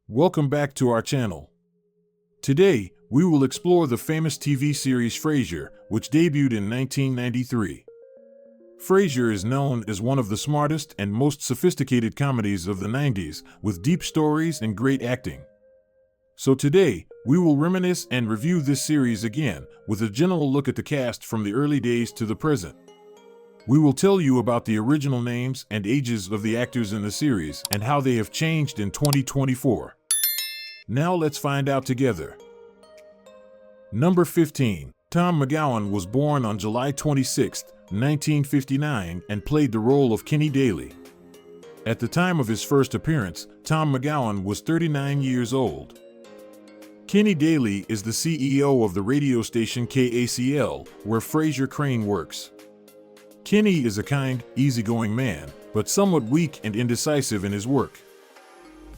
Welcome back to our channel. Today, we will explore the famous TV series FRASIER, which debuted in 1993. FRASIER is known as one of the smartest and most sophisticated comedies of the 90s, with deep stories and great acting. So today, we will reminisce and review this series again, with a general look at the cast from the early days to the present. We will tell you about the original names and ages of the actors in the series and how they have changed in 2024. Now let's find out together. Number 15. Tom McGowan was born on July 26, 1959 and played the role of Kenny Daly. At the time of his first appearance, Tom McGowan was 39 years old. Kenny Daly is the CEO of the radio station KACL, where Frasier Crane works. Kenny is a kind, easygoing man, but somewhat weak and indecisive in his work.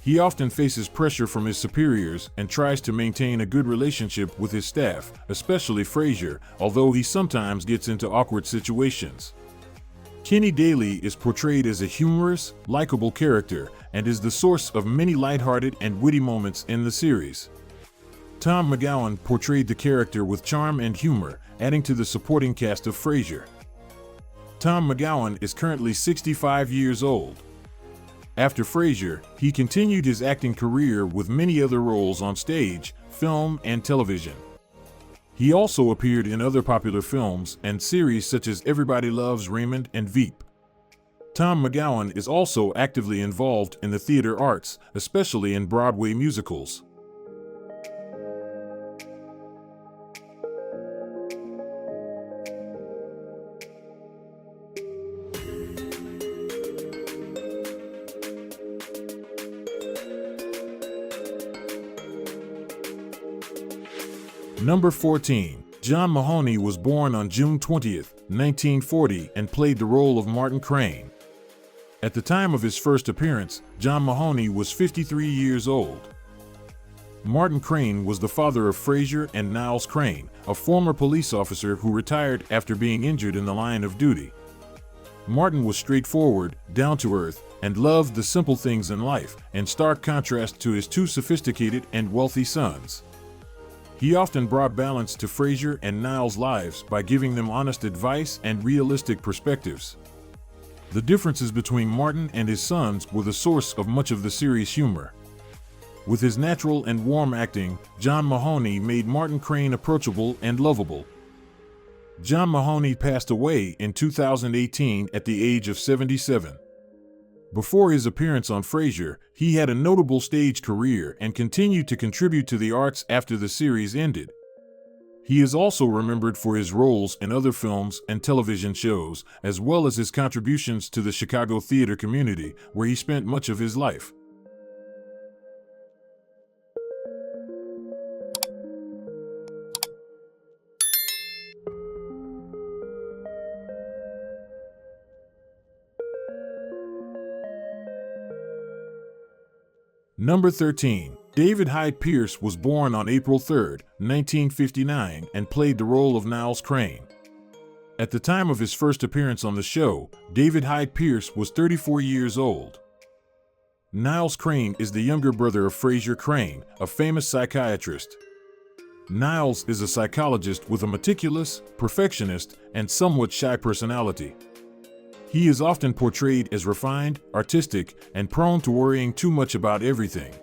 He often faces pressure from his superiors and tries to maintain a good relationship with his staff, especially Frasier, although he sometimes gets into awkward situations. Kenny Daly is portrayed as a humorous, likable character and is the source of many lighthearted and witty moments in the series. Tom McGowan portrayed the character with charm and humor, adding to the supporting cast of Frasier. Tom McGowan is currently 65 years old. After Frasier, he continued his acting career with many other roles on stage, film, and television. He also appeared in other popular films and series such as Everybody Loves Raymond and Veep. Tom McGowan is also actively involved in the theater arts, especially in Broadway musicals. Number 14. John Mahoney was born on June 20, 1940 and played the role of Martin Crane. At the time of his first appearance, John Mahoney was 53 years old. Martin Crane was the father of Frasier and Niles Crane, a former police officer who retired after being injured in the line of duty. Martin was straightforward, down-to-earth, and loved the simple things in life, in stark contrast to his two sophisticated and wealthy sons. He often brought balance to Frasier and Niles' lives by giving them honest advice and realistic perspectives. The differences between Martin and his sons were the source of much of the series' humor. With his natural and warm acting, John Mahoney made Martin Crane approachable and lovable. John Mahoney passed away in 2018 at the age of 77. Before his appearance on Frasier, he had a notable stage career and continued to contribute to the arts after the series ended. He is also remembered for his roles in other films and television shows, as well as his contributions to the Chicago theater community, where he spent much of his life. Number 13. David Hyde Pierce was born on April 3, 1959 and played the role of Niles Crane. At the time of his first appearance on the show, David Hyde Pierce was 34 years old. Niles Crane is the younger brother of Frasier Crane, a famous psychiatrist. Niles is a psychologist with a meticulous, perfectionist, and somewhat shy personality. He is often portrayed as refined, artistic, and prone to worrying too much about everything.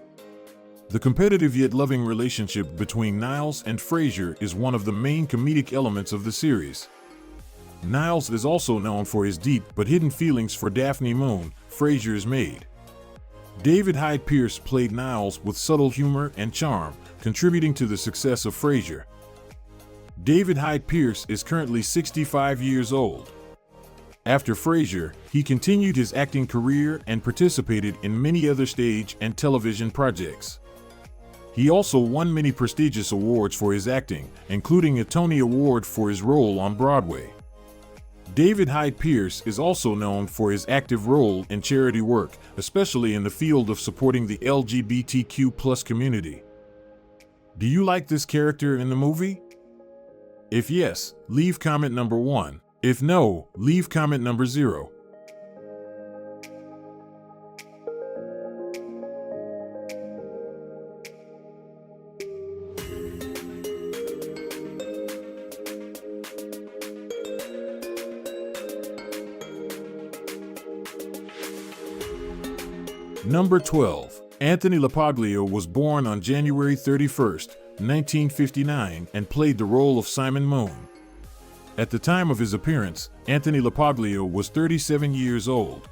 The competitive yet loving relationship between Niles and Frasier is one of the main comedic elements of the series. Niles is also known for his deep but hidden feelings for Daphne Moon, Frasier's maid. David Hyde Pierce played Niles with subtle humor and charm, contributing to the success of Frasier. David Hyde Pierce is currently 65 years old. After Frasier, he continued his acting career and participated in many other stage and television projects. He also won many prestigious awards for his acting, including a Tony Award for his role on Broadway. David Hyde Pierce is also known for his active role in charity work, especially in the field of supporting the LGBTQ+ community. Do you like this character in the movie? If yes, leave comment number 1. If no, leave comment number 0. Number 12. Anthony LaPaglia was born on January 31, 1959, and played the role of Simon Moon. At the time of his appearance, Anthony LaPaglia was 37 years old.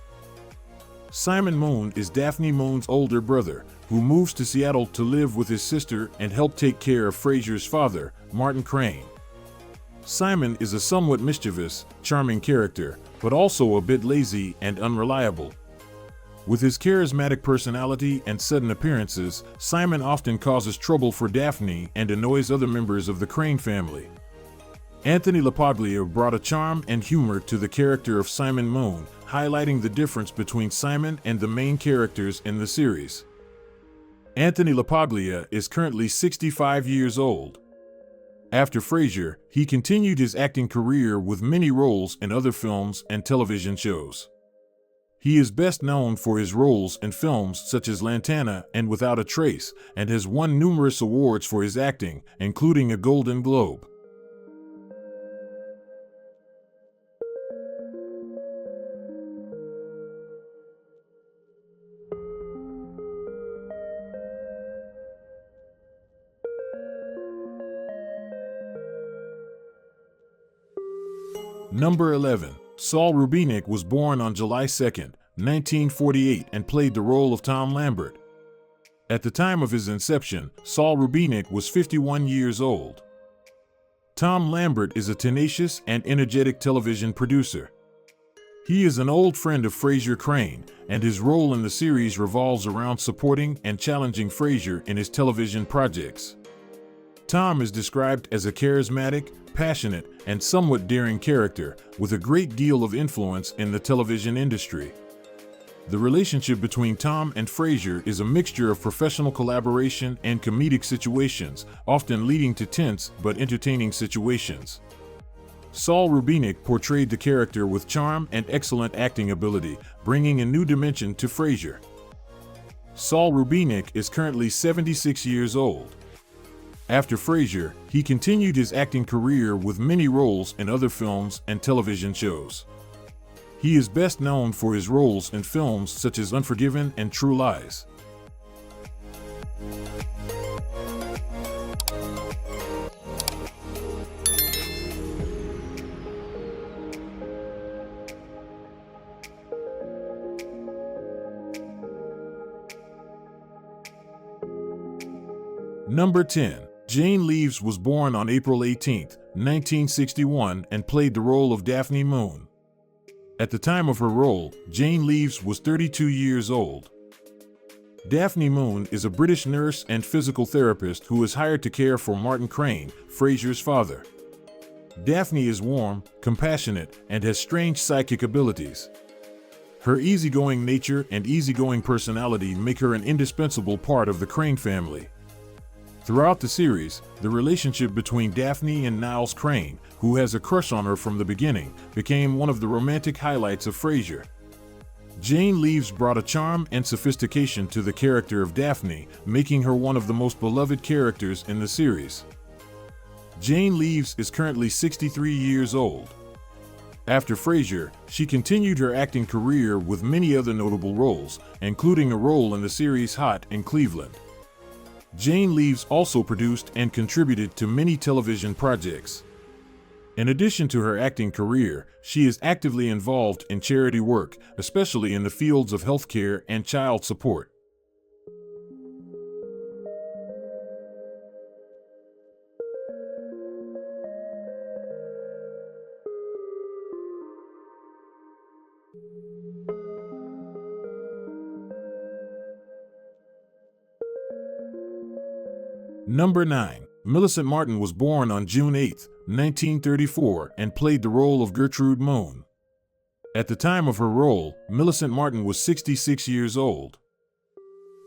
Simon Moon is Daphne Moon's older brother, who moves to Seattle to live with his sister and help take care of Frasier's father, Martin Crane. Simon is a somewhat mischievous, charming character, but also a bit lazy and unreliable. With his charismatic personality and sudden appearances, Simon often causes trouble for Daphne and annoys other members of the Crane family. Anthony LaPaglia brought a charm and humor to the character of Simon Moon, highlighting the difference between Simon and the main characters in the series. Anthony LaPaglia is currently 65 years old. After Frasier, he continued his acting career with many roles in other films and television shows. He is best known for his roles in films such as Lantana and Without a Trace, and has won numerous awards for his acting, including a Golden Globe. Number 11. Saul Rubinic was born on July 2, 1948, and played the role of Tom Lambert. At the time of his inception, Saul Rubinic was 51 years old. Tom Lambert is a tenacious and energetic television producer. He is an old friend of Frasier Crane, and his role in the series revolves around supporting and challenging Frasier in his television projects. Tom is described as a charismatic, passionate, and somewhat daring character, with a great deal of influence in the television industry. The relationship between Tom and Frasier is a mixture of professional collaboration and comedic situations, often leading to tense but entertaining situations. Saul Rubinic portrayed the character with charm and excellent acting ability, bringing a new dimension to Frasier. Saul Rubinic is currently 76 years old. After Frasier, he continued his acting career with many roles in other films and television shows. He is best known for his roles in films such as Unforgiven and True Lies. Number 10. Jane Leeves was born on April 18, 1961, and played the role of Daphne Moon. At the time of her role, Jane Leeves was 32 years old. Daphne Moon is a British nurse and physical therapist who is hired to care for Martin Crane, Frasier's father. Daphne is warm, compassionate, and has strange psychic abilities. Her easygoing nature and easygoing personality make her an indispensable part of the Crane family. Throughout the series, the relationship between Daphne and Niles Crane, who has a crush on her from the beginning, became one of the romantic highlights of Frasier. Jane Leeves brought a charm and sophistication to the character of Daphne, making her one of the most beloved characters in the series. Jane Leeves is currently 63 years old. After Frasier, she continued her acting career with many other notable roles, including a role in the series Hot in Cleveland. Jane Leeves also produced and contributed to many television projects. In addition to her acting career, she is actively involved in charity work, especially in the fields of healthcare and child support. Number 9. Millis Martin was born on June 8, 1934, and played the role of Gertrude Moon. At the time of her role, Millis Martin was 66 years old.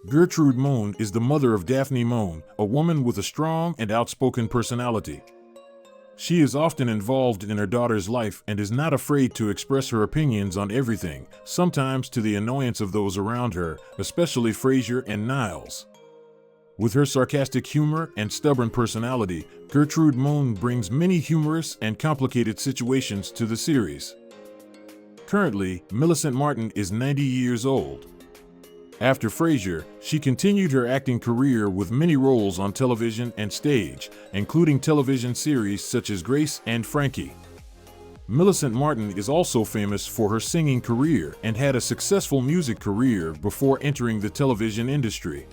Gertrude Moon is the mother of Daphne Moon, a woman with a strong and outspoken personality. She is often involved in her daughter's life and is not afraid to express her opinions on everything, sometimes to the annoyance of those around her, especially Frasier and Niles. With her sarcastic humor and stubborn personality, Gertrude Moon brings many humorous and complicated situations to the series. Currently, Millis Martin is 90 years old. After Frasier, she continued her acting career with many roles on television and stage, including television series such as Grace and Frankie. Millis Martin is also famous for her singing career and had a successful music career before entering the television industry.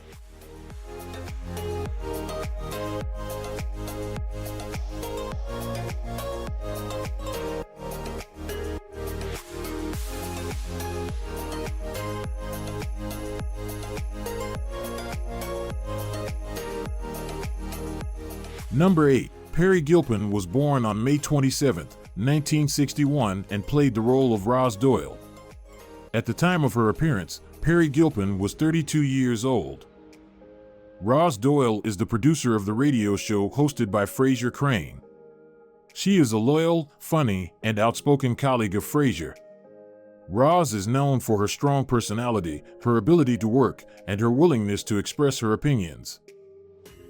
Number 8. Peri Gilpin was born on May 27, 1961 and played the role of Roz Doyle. At the time of her appearance, Peri Gilpin was 32 years old. Roz Doyle is the producer of the radio show hosted by Frasier Crane. She is a loyal, funny, and outspoken colleague of Frasier. Roz is known for her strong personality, her ability to work, and her willingness to express her opinions.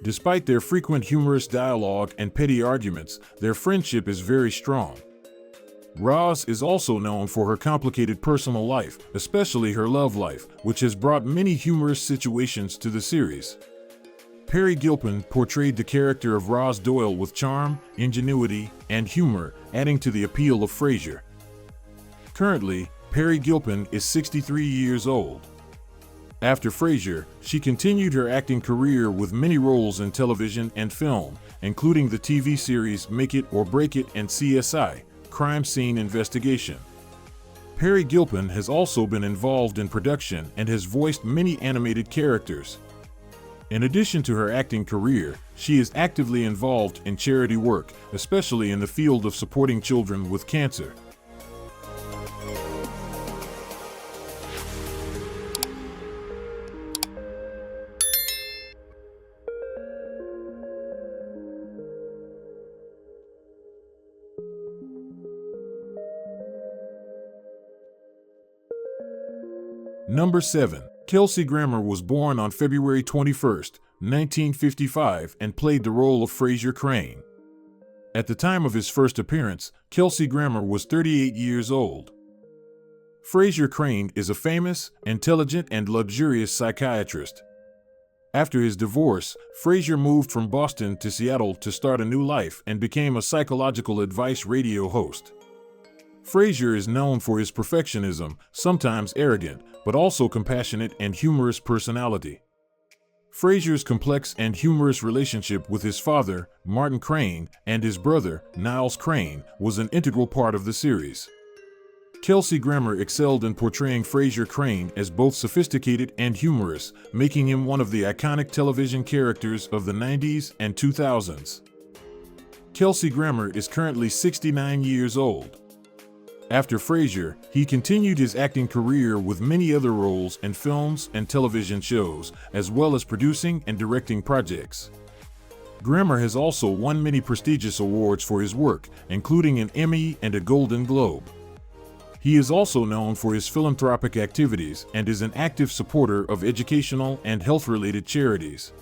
Despite their frequent humorous dialogue and petty arguments, their friendship is very strong. Roz is also known for her complicated personal life, especially her love life, which has brought many humorous situations to the series. Peri Gilpin portrayed the character of Roz Doyle with charm, ingenuity, and humor, adding to the appeal of Frasier. Currently, Peri Gilpin is 63 years old. After Frasier, she continued her acting career with many roles in television and film, including the TV series Make It or Break It and CSI, Crime Scene Investigation. Peri Gilpin has also been involved in production and has voiced many animated characters. In addition to her acting career, she is actively involved in charity work, especially in the field of supporting children with cancer. Number 7. Kelsey Grammer was born on February 21, 1955 and played the role of Frasier Crane. At the time of his first appearance, Kelsey Grammer was 38 years old. Frasier Crane is a famous, intelligent, and luxurious psychiatrist. After his divorce, Frasier moved from Boston to Seattle to start a new life and became a psychological advice radio host. Frasier is known for his perfectionism, sometimes arrogant, but also compassionate and humorous personality. Frasier's complex and humorous relationship with his father, Martin Crane, and his brother, Niles Crane, was an integral part of the series. Kelsey Grammer excelled in portraying Frasier Crane as both sophisticated and humorous, making him one of the iconic television characters of the 90s and 2000s. Kelsey Grammer is currently 69 years old. After Frasier, he continued his acting career with many other roles in films and television shows, as well as producing and directing projects. Grammer has also won many prestigious awards for his work, including an Emmy and a Golden Globe. He is also known for his philanthropic activities and is an active supporter of educational and health-related charities.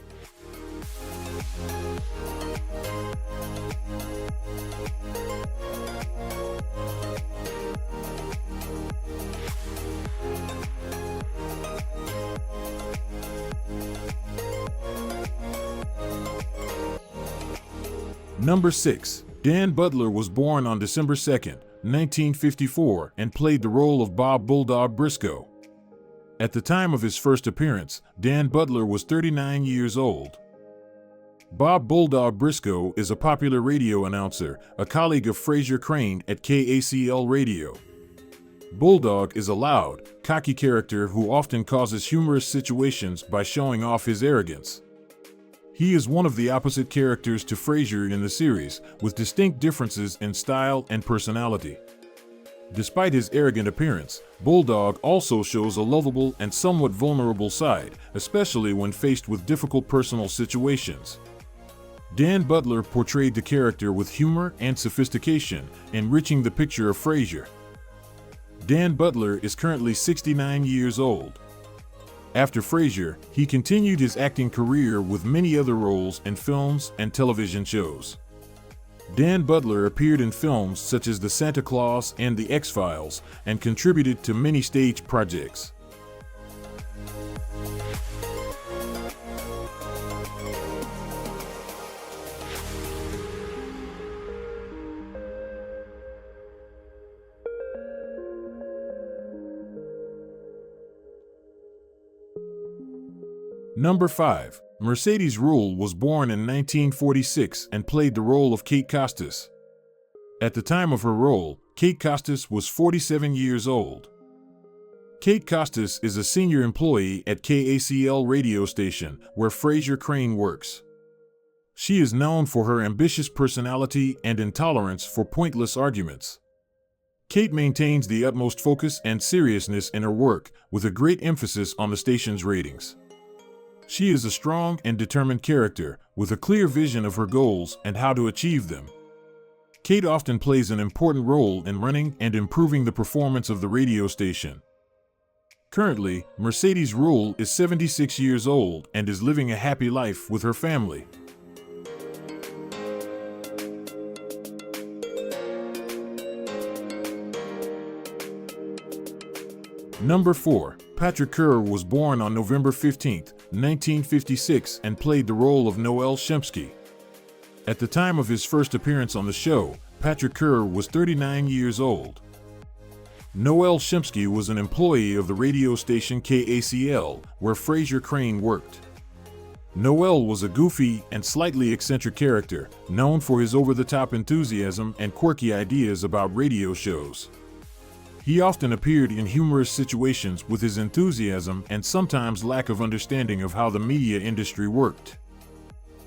Number 6. Dan Butler was born on December 2, 1954 and played the role of Bob Bulldog Briscoe. At the time of his first appearance, Dan Butler was 39 years old. Bob Bulldog Briscoe is a popular radio announcer, a colleague of Frasier Crane at KACL Radio. Bulldog is a loud, cocky character who often causes humorous situations by showing off his arrogance. He is one of the opposite characters to Frasier in the series, with distinct differences in style and personality. Despite his arrogant appearance, Bulldog also shows a lovable and somewhat vulnerable side, especially when faced with difficult personal situations. Dan Butler portrayed the character with humor and sophistication, enriching the picture of Frasier. Dan Butler is currently 69 years old. After Frasier, he continued his acting career with many other roles in films and television shows. Dan Butler appeared in films such as The Santa Claus and The X-Files and contributed to many stage projects. Number 5. Mercedes Ruehl was born in 1946 and played the role of Kate Costas. At the time of her role, Kate Costas was 47 years old. Kate Costas is a senior employee at KACL radio station, where Frasier Crane works. She is known for her ambitious personality and intolerance for pointless arguments. Kate maintains the utmost focus and seriousness in her work, with a great emphasis on the station's ratings. She is a strong and determined character, with a clear vision of her goals and how to achieve them. Kate often plays an important role in running and improving the performance of the radio station. Currently, Mercedes Ruehl is 76 years old and is living a happy life with her family. Number 4. Patrick Kerr was born on November 15, 1956 and played the role of Noel Shempsky. At the time of his first appearance on the show, Patrick Kerr was 39 years old. Noel Shempsky was an employee of the radio station KACL, where Frasier Crane worked. Noel was a goofy and slightly eccentric character, known for his over-the-top enthusiasm and quirky ideas about radio shows. He often appeared in humorous situations with his enthusiasm and sometimes lack of understanding of how the media industry worked.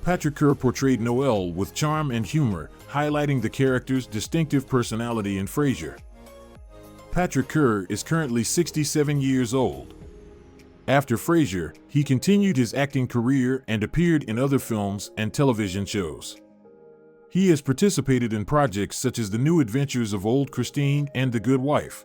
Patrick Kerr portrayed Noel with charm and humor, highlighting the character's distinctive personality in Frasier. Patrick Kerr is currently 67 years old. After Frasier, he continued his acting career and appeared in other films and television shows. He has participated in projects such as The New Adventures of Old Christine and The Good Wife.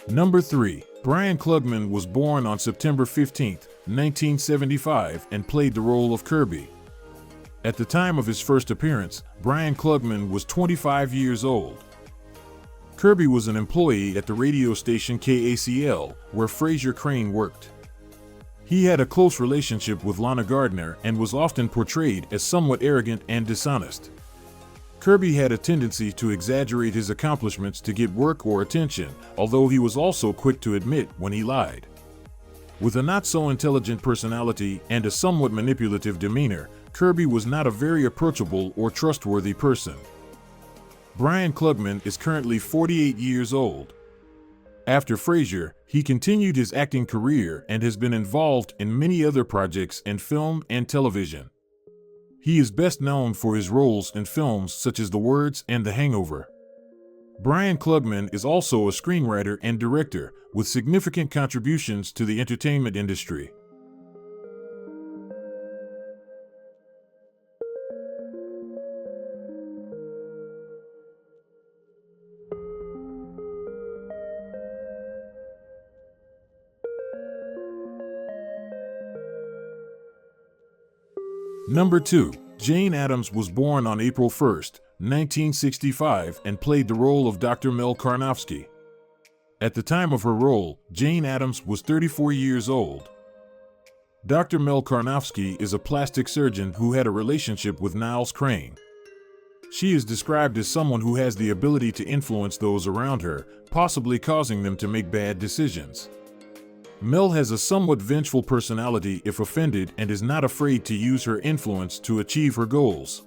Number 3. Brian Klugman was born on September 15, 1975 and played the role of Kirby. At the time of his first appearance, Brian Klugman was 25 years old. Kirby was an employee at the radio station KACL, where Frasier Crane worked. He had a close relationship with Lana Gardner and was often portrayed as somewhat arrogant and dishonest. Kirby had a tendency to exaggerate his accomplishments to get work or attention, although he was also quick to admit when he lied. With a not-so-intelligent personality and a somewhat manipulative demeanor, Kirby was not a very approachable or trustworthy person. Brian Klugman is currently 48 years old. After Frasier, he continued his acting career and has been involved in many other projects in film and television. He is best known for his roles in films such as The Words and The Hangover. Brian Klugman is also a screenwriter and director, with significant contributions to the entertainment industry. Number 2. Jane Addams was born on April 1, 1965 and played the role of Dr. Mel Karnofsky. At the time of her role, Jane Addams was 34 years old. Dr. Mel Karnofsky is a plastic surgeon who had a relationship with Niles Crane. She is described as someone who has the ability to influence those around her, possibly causing them to make bad decisions. Mel has a somewhat vengeful personality if offended and is not afraid to use her influence to achieve her goals.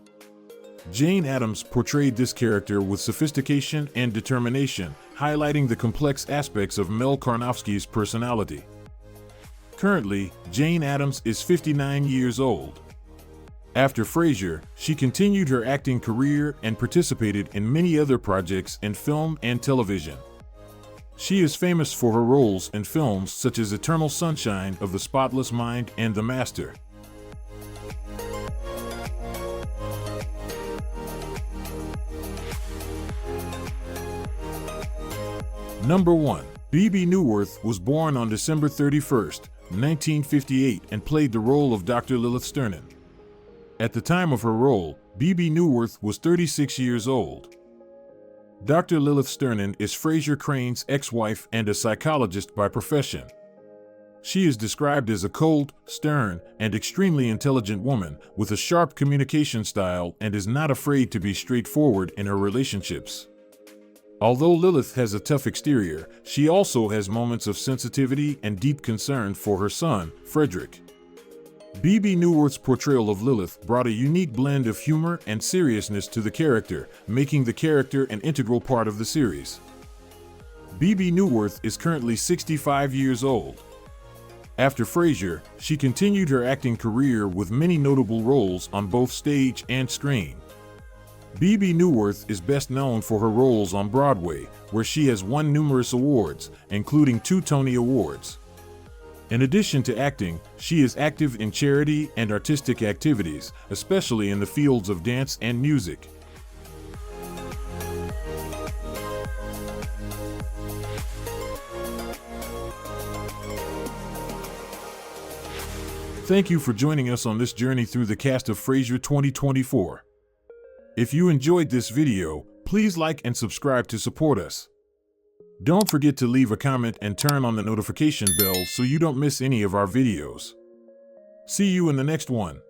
Jane Addams portrayed this character with sophistication and determination, highlighting the complex aspects of Mel Karnofsky's personality. Currently, Jane Addams is 59 years old. After Frasier, she continued her acting career and participated in many other projects in film and television. She is famous for her roles in films such as Eternal Sunshine of the Spotless Mind and The Master. Number 1. Bebe Newworth was born on December 31, 1958 and played the role of Dr. Lilith Sternin. At the time of her role, Bebe Newworth was 36 years old. Dr. Lilith Sternin is Frasier Crane's ex-wife and a psychologist by profession. She is described as a cold, stern, and extremely intelligent woman with a sharp communication style and is not afraid to be straightforward in her relationships. Although Lilith has a tough exterior, she also has moments of sensitivity and deep concern for her son, Frederick. B.B. Newworth's portrayal of Lilith brought a unique blend of humor and seriousness to the character, making the character an integral part of the series. B.B. Newworth is currently 65 years old. After Frasier, she continued her acting career with many notable roles on both stage and screen. B.B. Newworth is best known for her roles on Broadway, where she has won numerous awards, including 2 Tony Awards. In addition to acting, she is active in charity and artistic activities, especially in the fields of dance and music. Thank you for joining us on this journey through the cast of Frasier 2024. If you enjoyed this video, please like and subscribe to support us. Don't forget to leave a comment and turn on the notification bell so you don't miss any of our videos. See you in the next one.